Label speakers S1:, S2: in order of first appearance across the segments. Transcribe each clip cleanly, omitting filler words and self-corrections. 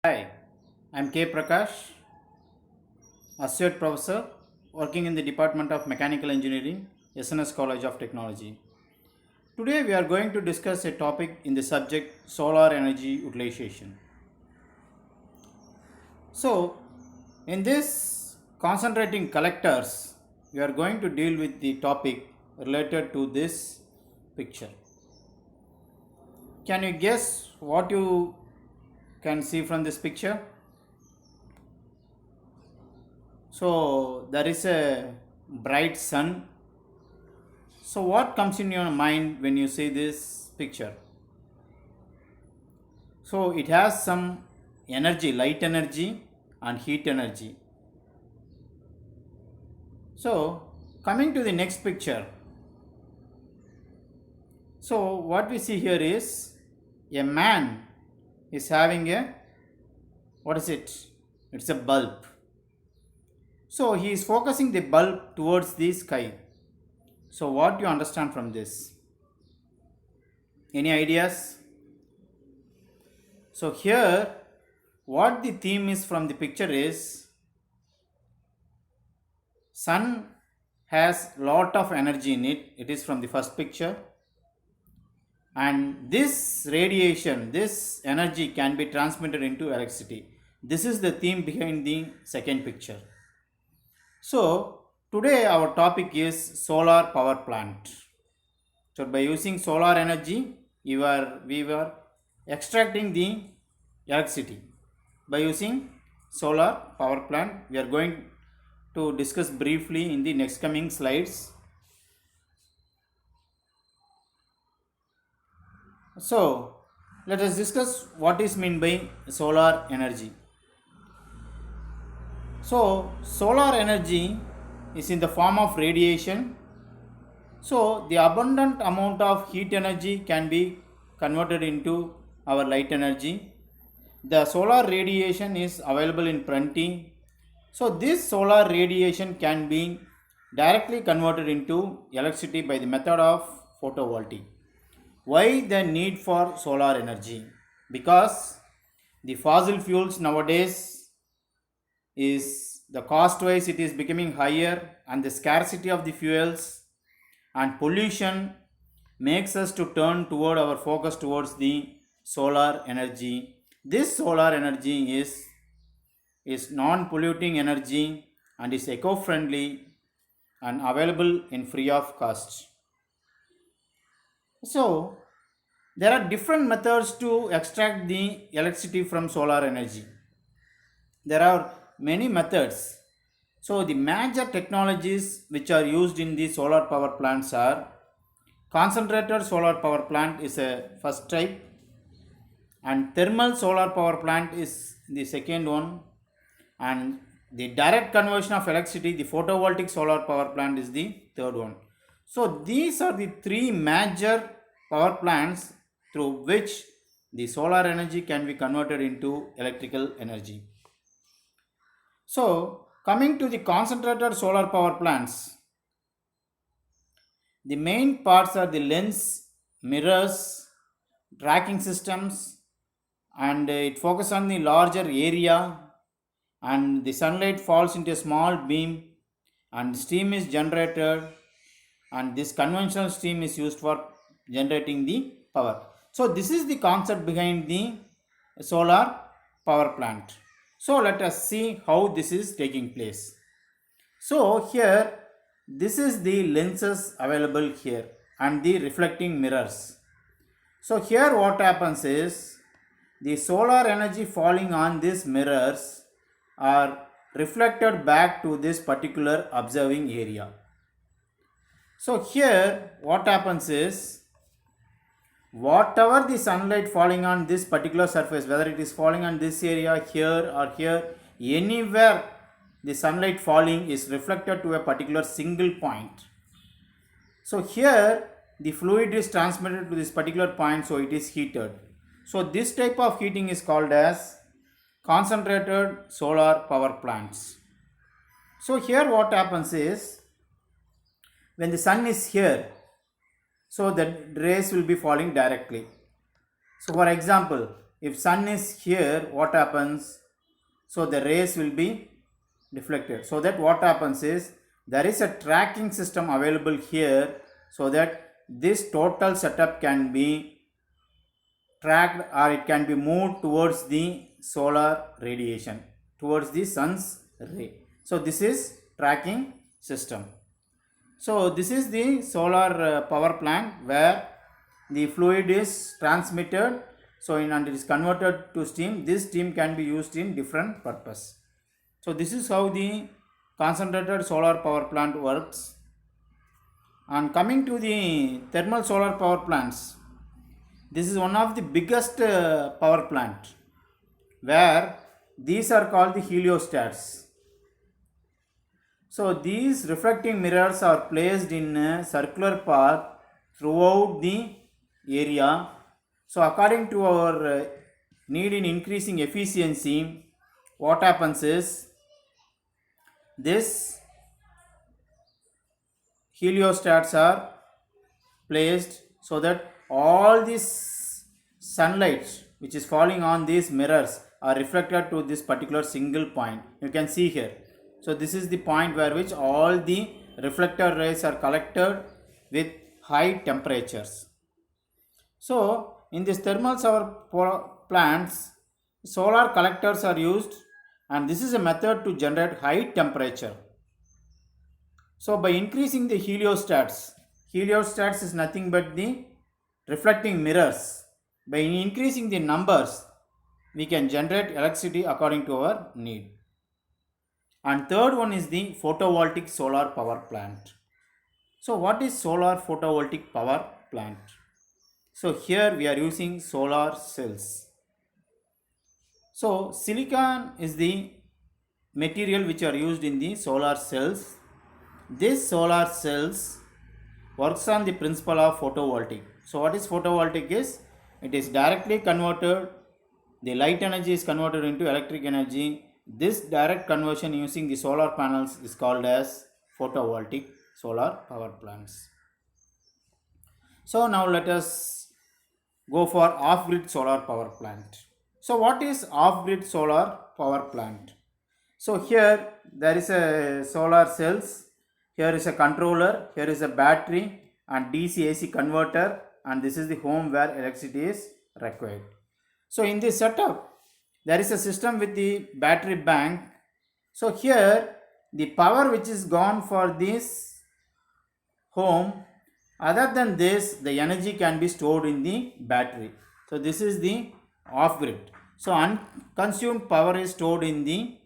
S1: Hi, I'm K. Prakash, Associate Professor working in the Department of Mechanical Engineering, SNS College of Technology. Today we are going to discuss a topic in the subject solar energy utilization. So, in this concentrating collectors, we are going to deal with the topic related to this picture. Can you guess what you can see from this picture? So, there is a bright sun. So, what comes in your mind when you see this picture? So, it has some energy, light energy, and heat energy. So, coming to the next picture. So, what we see here is a man is having a what is it? It's a bulb. So, he is focusing the bulb towards the sky. So, what do you understand from this? Any ideas? So, here what the theme is from the picture is sun has lot of energy in it is from the first picture, and this radiation, this energy can be transmitted into electricity. This is the theme behind the second picture. So today our topic is solar power plant. So by using solar energy, we were extracting the electricity by using solar power plant. We are going to discuss briefly in the next coming slides. So let us discuss what is meant by solar energy. So solar energy is in the form of radiation. So the abundant amount of heat energy can be converted into our light energy. The solar radiation is available in plenty. So this solar radiation can be directly converted into electricity by the method of photovoltaic. Why the need for solar energy? Because the fossil fuels nowadays is the cost wise it is becoming higher, and the scarcity of the fuels and pollution makes us to turn toward our focus towards the solar energy. This solar energy is non-polluting energy and is eco-friendly and available in free of cost. So there are different methods to extract the electricity from solar energy. There are many methods. So the major technologies which are used in the solar power plants are concentrated solar power plant is a first type, and thermal solar power plant is the second one, and the direct conversion of electricity, the photovoltaic solar power plant is the third one. So these are the three major power plants through which the solar energy can be converted into electrical energy. So coming to the concentrated solar power plants, the main parts are the lens, mirrors, tracking systems, and it focuses on the larger area, and the sunlight falls into a small beam and steam is generated, and this conventional steam is used for generating the power. So this is the concept behind the solar power plant. So let us see how this is taking place. So here this is the lenses available here and the reflecting mirrors. So here what happens is the solar energy falling on these mirrors are reflected back to this particular observing area. So here what happens is whatever the sunlight falling on this particular surface, whether it is falling on this area here or here, anywhere the sunlight falling is reflected to a particular single point. So here the fluid is transmitted to this particular point, so it is heated. So this type of heating is called as concentrated solar power plants. So here what happens is when the sun is here, so the rays will be falling directly. So for example, if sun is here, what happens? So the rays will be deflected. So that what happens is there is a tracking system available here, so that this total setup can be tracked or it can be moved towards the solar radiation, towards the sun's ray. So this is tracking system. So this is the solar power plant where the fluid is transmitted, so and it is converted to steam. This steam can be used in different purpose. So this is how the concentrated solar power plant works. And coming to the thermal solar power plants, this is one of the biggest power plant where these are called the heliostats. So these reflecting mirrors are placed in a circular path throughout the area. So according to our need in increasing efficiency, what happens is this heliostats are placed so that all this sunlight which is falling on these mirrors are reflected to this particular single point. You can see here. So this is the point where which all the reflector rays are collected with high temperatures. So in this thermal solar plants, solar collectors are used, and this is a method to generate high temperature. So by increasing the heliostats is nothing but the reflecting mirrors. By increasing the numbers, we can generate electricity according to our need. And third one is the photovoltaic solar power plant. So what is solar photovoltaic power plant? So here we are using solar cells. So silicon is the material which are used in the solar cells. This solar cells works on the principle of photovoltaic. So what is photovoltaic is, it is directly converted, the light energy is converted into electric energy. This direct conversion using the solar panels is called as photovoltaic solar power plants. So now let us go for off-grid solar power plant. So what is off-grid solar power plant? So here there is a solar cells, here is a controller, here is a battery and DC AC converter, and this is the home where electricity is required. So in this setup, there is a system with the battery bank. So here the power which is gone for this home, other than this, the energy can be stored in the battery. So this is the off grid. So unconsumed power is stored in the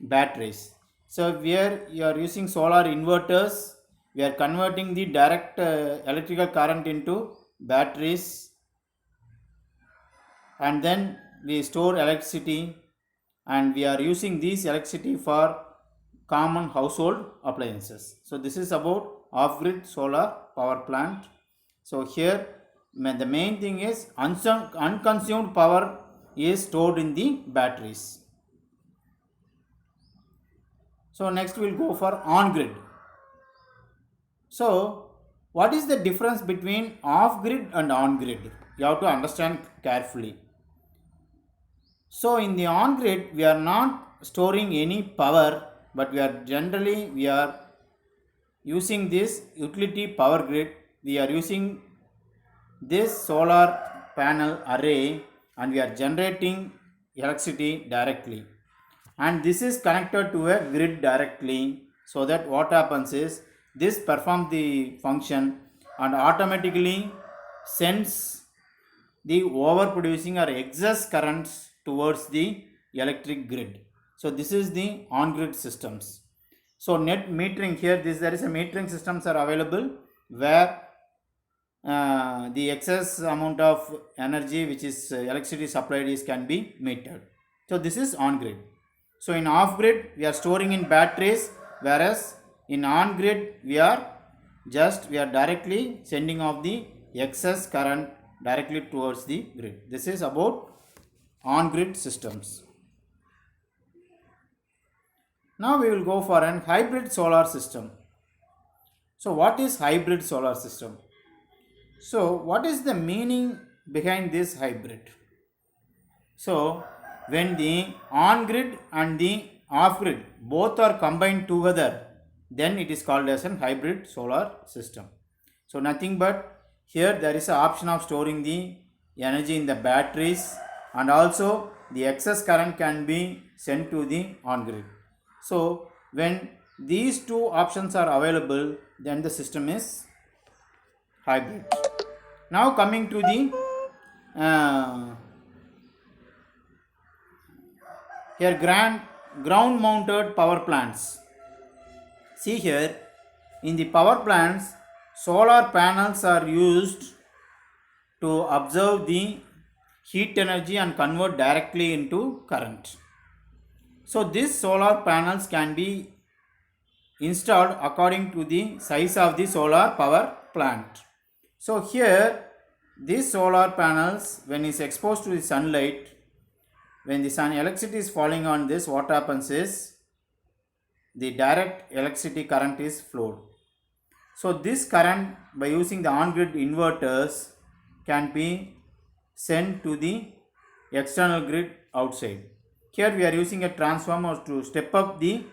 S1: batteries. So where you are using solar inverters, we are converting the direct electrical current into batteries, and then we store electricity, and we are using this electricity for common household appliances. So this is about off-grid solar power plant. So here the main thing is unconsumed power is stored in the batteries. So next we will go for on-grid. So what is the difference between off-grid and on-grid? You have to understand carefully. So in the on-grid, we are not storing any power, but we are using this utility power grid. We are using this solar panel array, and we are generating electricity directly. And this is connected to a grid directly, so that what happens is this performs the function and automatically sends the overproducing or excess currents towards the electric grid. So this is the on-grid systems. So net metering here, there is a metering systems are available where the excess amount of energy which is electricity supplied is can be metered. So this is on-grid. So in off-grid we are storing in batteries, whereas in on-grid we are directly sending off the excess current directly towards the grid. This is about on-grid systems. Now we will go for an hybrid solar system. So what is hybrid solar system? So what is the meaning behind this hybrid? So when the on grid and the off grid both are combined together, then it is called as a hybrid solar system. So nothing but here there is an option of storing the energy in the batteries, and also the excess current can be sent to the on grid. So when these two options are available, then the system is hybrid. Now coming to the here ground mounted power plants. See here, in the power plants, solar panels are used to absorb the heat energy and convert directly into current. So these solar panels can be installed according to the size of the solar power plant. So here these solar panels, when is exposed to the sunlight, when the sun electricity is falling on this, what happens is the direct electricity current is flowed. So this current, by using the on-grid inverters, can be sent to the external grid outside. Here we are using a transformer to step up the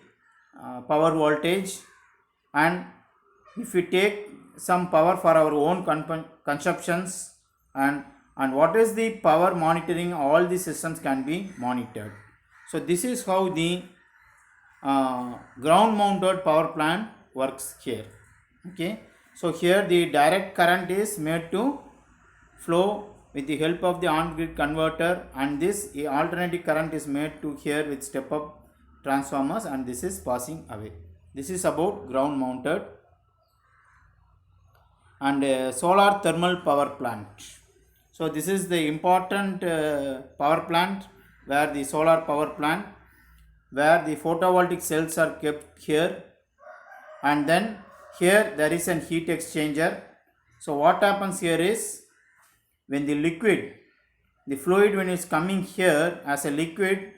S1: power voltage, and if we take some power for our own consumptions, and what is the power monitoring, all the systems can be monitored. So this is how the ground mounted power plant works here. Okay, so here the direct current is made to flow with the help of the on grid converter, and this alternating current is made to here with step up transformers, and this is passing away. This is about ground mounted. And solar thermal power plant. So this is the important power plant, where the solar power plant, where the photovoltaic cells are kept here, and then here there is an heat exchanger. So what happens here is, when the liquid, the fluid, when it's coming here as a liquid,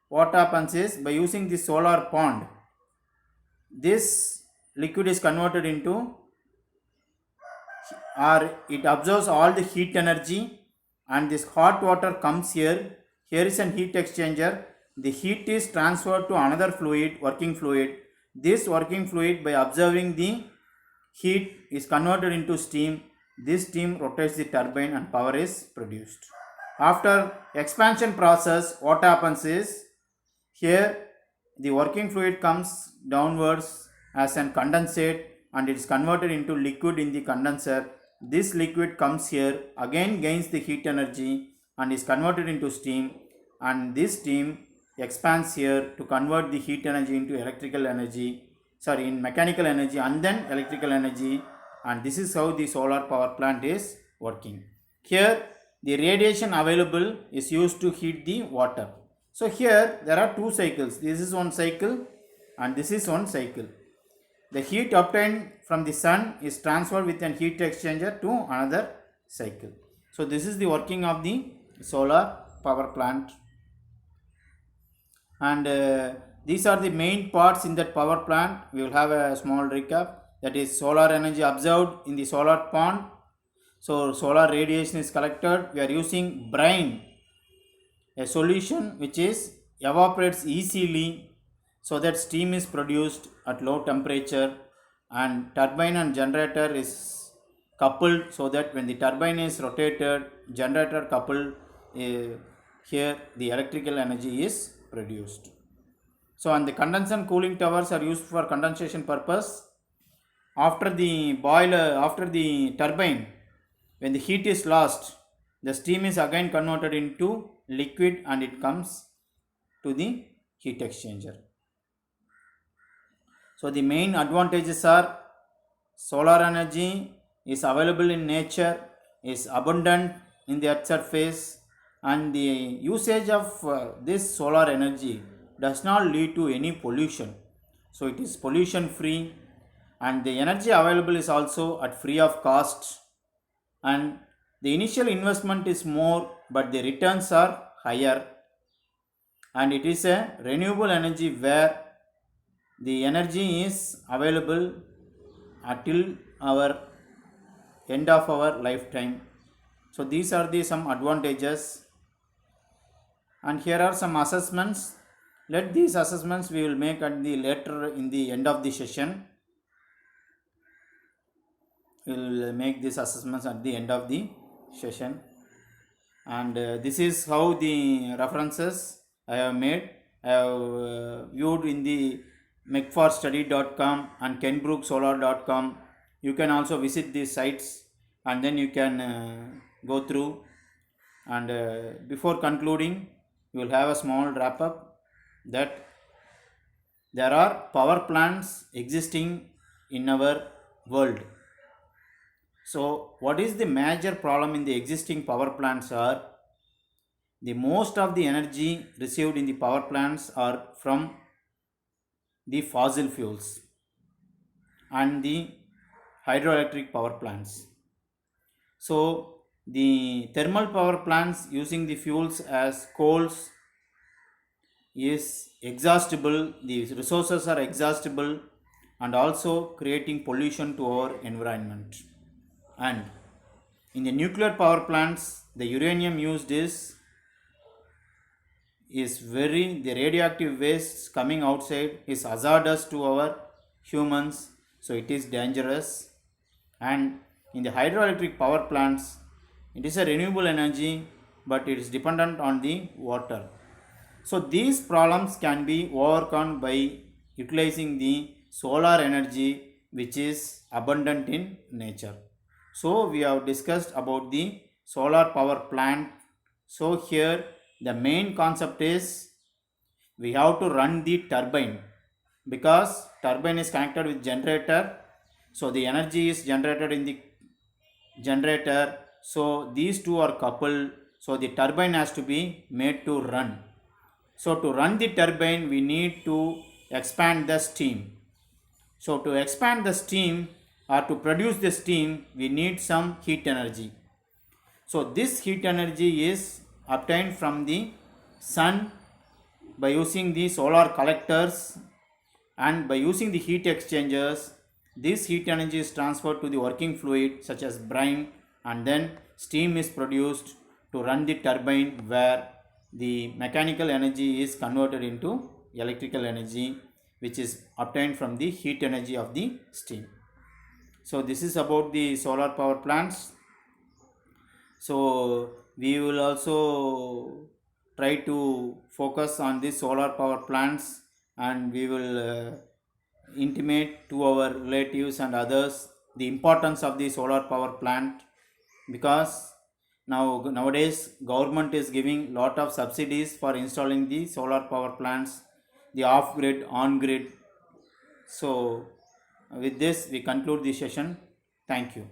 S1: what happens is, by using the solar pond, this liquid is converted into, or it absorbs all the heat energy, and this hot water comes here. Here is an heat exchanger. The heat is transferred to another fluid, working fluid. This working fluid, by observing the heat, is converted into steam. This steam rotates the turbine and power is produced. After expansion process, what happens is, here the working fluid comes downwards as an condensate, and it is converted into liquid in the condenser. This liquid comes here, again gains the heat energy and is converted into steam, and this steam expands here to convert the heat energy into electrical energy, in mechanical energy and then electrical energy, and this is how the solar power plant is working. Here the radiation available is used to heat the water. So here there are two cycles. This is one cycle and this is one cycle. The heat obtained from the sun is transferred with an heat exchanger to another cycle. So this is the working of the solar power plant, and these are the main parts in that power plant. We will have a small recap. That is solar energy observed in the solar pond. So solar radiation is collected. We are using brine, a solution which is evaporates easily, so that steam is produced at low temperature, and turbine and generator is coupled, so that when the turbine is rotated, generator coupled, here the electrical energy is produced. So, and the condenser and cooling towers are used for condensation purpose. After the boiler, after the turbine, when the heat is lost, the steam is again converted into liquid and it comes to the heat exchanger. So the main advantages are, solar energy is available in nature, is abundant in the earth surface, and the usage of this solar energy does not lead to any pollution. So it is pollution free, and the energy available is also at free of cost, and the initial investment is more but the returns are higher, and it is a renewable energy where the energy is available until our end of our lifetime. So these are the some advantages. And here are some assessments. Let these assessments we will make at the later in the end of the session. We will make these assessments at the end of the session. And this is how the references I have made. I have viewed in the mcfarstudy.com and kenbrooksolar.com. You can also visit these sites and then you can go through. And before concluding, we will have a small wrap up that there are power plants existing in our world. So, what is the major problem in the existing power plants are the most of the energy received in the power plants are from the fossil fuels and the hydroelectric power plants. So, the thermal power plants using the fuels as coals is exhaustible, the resources are exhaustible and also creating pollution to our environment. And in the nuclear power plants, the uranium used is very, the radioactive waste coming outside is hazardous to our humans, so it is dangerous. And in the hydroelectric power plants, it is a renewable energy, but it is dependent on the water. So these problems can be overcome by utilizing the solar energy which is abundant in nature. So we have discussed about the solar power plant. So here the main concept is we have to run the turbine because turbine is connected with generator. So the energy is generated in the generator. So these two are coupled. So the turbine has to be made to run. So to run the turbine, we need to expand the steam. So to expand the steam or to produce the steam, we need some heat energy. So this heat energy is obtained from the sun by using the solar collectors and by using the heat exchangers. This heat energy is transferred to the working fluid such as brine and then steam is produced to run the turbine where the mechanical energy is converted into electrical energy which is obtained from the heat energy of the steam. So this is about the solar power plants. So we will also try to focus on the solar power plants and we will intimate to our relatives and others the importance of the solar power plant because nowadays government is giving lot of subsidies for installing the solar power plants, the off grid, on grid. So with this we conclude the session. Thank you.